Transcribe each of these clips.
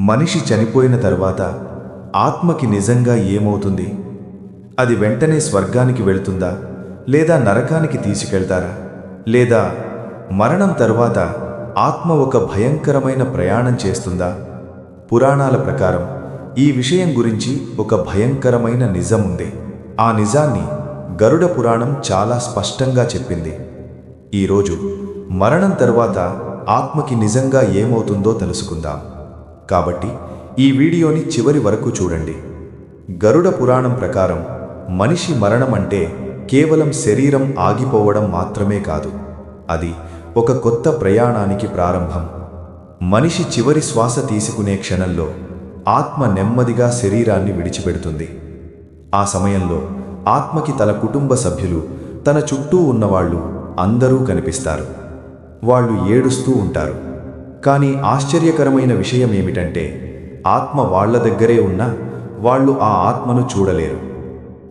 మనిషి చనిపోయిన తరువాత ఆత్మకి నిజంగా ఏమవుతుంది? అది వెంటనే స్వర్గానికి వెళుతుందా, లేదా నరకానికి తీసుకెళ్తారా? లేదా మరణం తరువాత ఆత్మ ఒక భయంకరమైన ప్రయాణం చేస్తుందా? పురాణాల ప్రకారం ఈ విషయం గురించి ఒక భయంకరమైన నిజం ఉంది. ఆ నిజాన్ని గరుడ పురాణం చాలా స్పష్టంగా చెప్పింది. ఈరోజు మరణం తరువాత ఆత్మకి నిజంగా ఏమవుతుందో తెలుసుకుందాం. కాబట్టి ఈ వీడియోని చివరి వరకు చూడండి. గరుడ పురాణం ప్రకారం మనిషి మరణం అంటే కేవలం శరీరం ఆగిపోవడం మాత్రమే కాదు, అది ఒక కొత్త ప్రయాణానికి ప్రారంభం. మనిషి చివరి శ్వాస తీసుకునే క్షణంలో ఆత్మ నెమ్మదిగా శరీరాన్ని విడిచిపెడుతుంది. ఆ సమయంలో ఆత్మకి తన కుటుంబ సభ్యులు, తన చుట్టూ ఉన్నవాళ్ళు అందరూ కనిపిస్తారు. వాళ్ళు ఏడుస్తూ ఉంటారు. కానీ ఆశ్చర్యకరమైన విషయం ఏమిటంటే ఆత్మ వాళ్ల దగ్గరే ఉన్నా వాళ్ళు ఆ ఆత్మను చూడలేరు.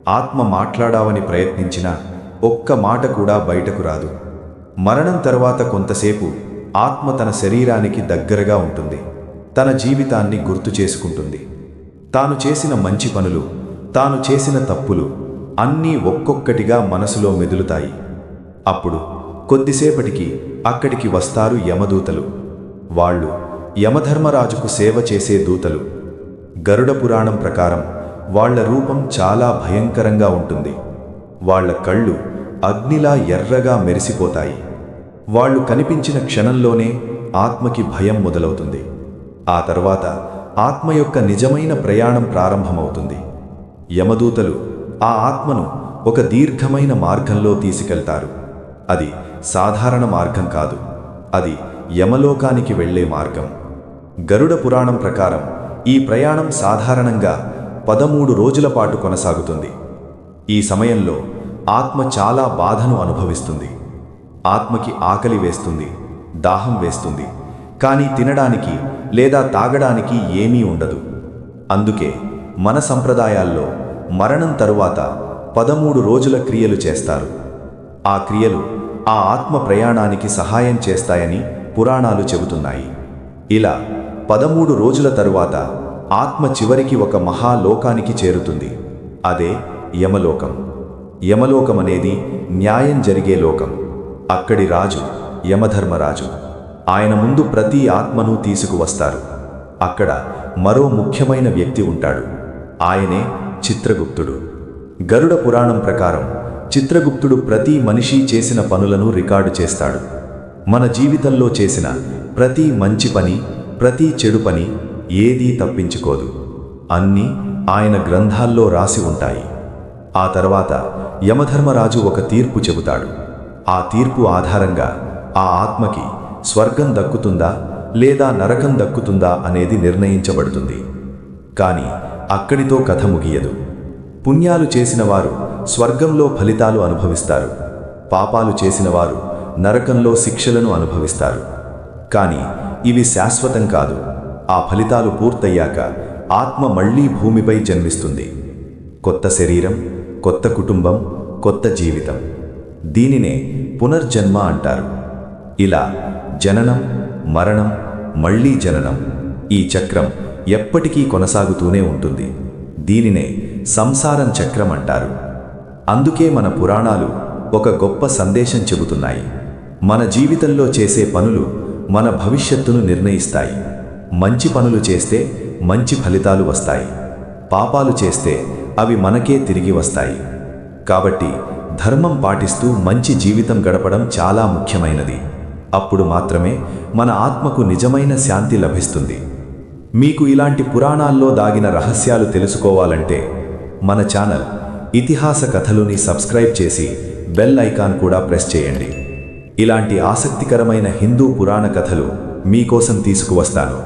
ఆత్మ మాట్లాడావని ప్రయత్నించినా ఒక్క మాట కూడా బయటకు రాదు. మరణం తర్వాత కొంతసేపు ఆత్మ తన శరీరానికి దగ్గరగా ఉంటుంది. తన జీవితాన్ని గుర్తు చేసుకుంటుంది. తాను చేసిన మంచి పనులు, తాను చేసిన తప్పులు అన్నీ ఒక్కొక్కటిగా మనసులో మెదులుతాయి. అప్పుడు కొద్దిసేపటికి అక్కడికి వస్తారు యమదూతలు. వాళ్ళు యమధర్మరాజుకు సేవ చేసే దూతలు. గరుడ పురాణం ప్రకారం వాళ్ల రూపం చాలా భయంకరంగా ఉంటుంది. వాళ్ల కళ్ళు అగ్నిలా ఎర్రగా మెరిసిపోతాయి. వాళ్ళు కనిపించిన క్షణంలోనే ఆత్మకి భయం మొదలవుతుంది. ఆ తర్వాత ఆత్మ యొక్క నిజమైన ప్రయాణం ప్రారంభమవుతుంది. యమదూతలు ఆ ఆత్మను ఒక దీర్ఘమైన మార్గంలో తీసుకెళ్తారు. అది సాధారణ మార్గం కాదు, అది యమలోకానికి వెళ్లే మార్గం. గరుడ పురాణం ప్రకారం ఈ ప్రయాణం సాధారణంగా 13 రోజుల పాటు కొనసాగుతుంది. ఈ సమయంలో ఆత్మ చాలా బాధను అనుభవిస్తుంది. ఆత్మకి ఆకలి వేస్తుంది, దాహం వేస్తుంది, కానీ తినడానికి లేదా తాగడానికి ఏమీ ఉండదు. అందుకే మన సంప్రదాయాల్లో మరణం తరువాత 13 రోజుల క్రియలు చేస్తారు. ఆ క్రియలు ఆ ఆత్మ ప్రయాణానికి సహాయం చేస్తాయని పురాణాలు చెబుతున్నాయి. ఇలా 13 రోజుల తరువాత ఆత్మ చివరికి ఒక మహాలోకానికి చేరుతుంది. అదే యమలోకం. యమలోకం అనేది న్యాయం జరిగే లోకం. అక్కడి రాజు యమధర్మరాజు. ఆయన ముందు ప్రతి ఆత్మను తీసుకువస్తారు. అక్కడ మరో ముఖ్యమైన వ్యక్తి ఉంటాడు. ఆయనే చిత్రగుప్తుడు. గరుడ పురాణం ప్రకారం చిత్రగుప్తుడు ప్రతి మనిషి చేసిన పనులను రికార్డు చేస్తాడు. మన జీవితంలో చేసిన ప్రతి మంచి పని, ప్రతి చెడు పని ఏదీ తప్పించుకోదు. అన్నీ ఆయన గ్రంథాల్లో రాసి ఉంటాయి. ఆ తర్వాత యమధర్మరాజు ఒక తీర్పు చెబుతాడు. ఆ తీర్పు ఆధారంగా ఆ ఆత్మకి స్వర్గం దక్కుతుందా లేదా నరకం దక్కుతుందా అనేది నిర్ణయించబడుతుంది. కానీ అక్కడితో కథ ముగియదు. పుణ్యాలు చేసిన వారు స్వర్గంలో ఫలితాలు అనుభవిస్తారు. పాపాలు చేసిన వారు నరకంలో శిక్షలను అనుభవిస్తారు. కానీ ఇవి శాశ్వతం కాదు. ఆ ఫలితాలు పూర్తయ్యాక ఆత్మ మళ్లీ భూమిపై జన్మిస్తుంది. కొత్త శరీరం, కొత్త కుటుంబం, కొత్త జీవితం. దీనినే పునర్జన్మ అంటారు. ఇలా జననం, మరణం, మళ్లీ జననం, ఈ చక్రం ఎప్పటికీ కొనసాగుతూనే ఉంటుంది. దీనినే సంసారం చక్రం అంటారు. అందుకే మన పురాణాలు ఒక గొప్ప సందేశం చెబుతున్నాయి. మన జీవితంలో చేసే పనులు మన భవిష్యత్తును నిర్ణయిస్తాయి. మంచి పనులు చేస్తే మంచి ఫలితాలు వస్తాయి. పాపాలు చేస్తే అవి మనకే తిరిగి వస్తాయి. కాబట్టి ధర్మం పాటిస్తూ మంచి జీవితం గడపడం చాలా ముఖ్యమైనది. అప్పుడు మాత్రమే మన ఆత్మకు నిజమైన శాంతి లభిస్తుంది. మీకు ఇలాంటి పురాణాల్లో దాగిన రహస్యాలు తెలుసుకోవాలంటే మన ఛానల్ ఇతిహాస కథలుని సబ్స్క్రైబ్ చేసి బెల్ ఐకాన్ కూడా ప్రెస్ చేయండి. ఇలాంటి ఆసక్తికరమైన హిందూ పురాణ కథలు మీకోసం తీసుకువస్తాను.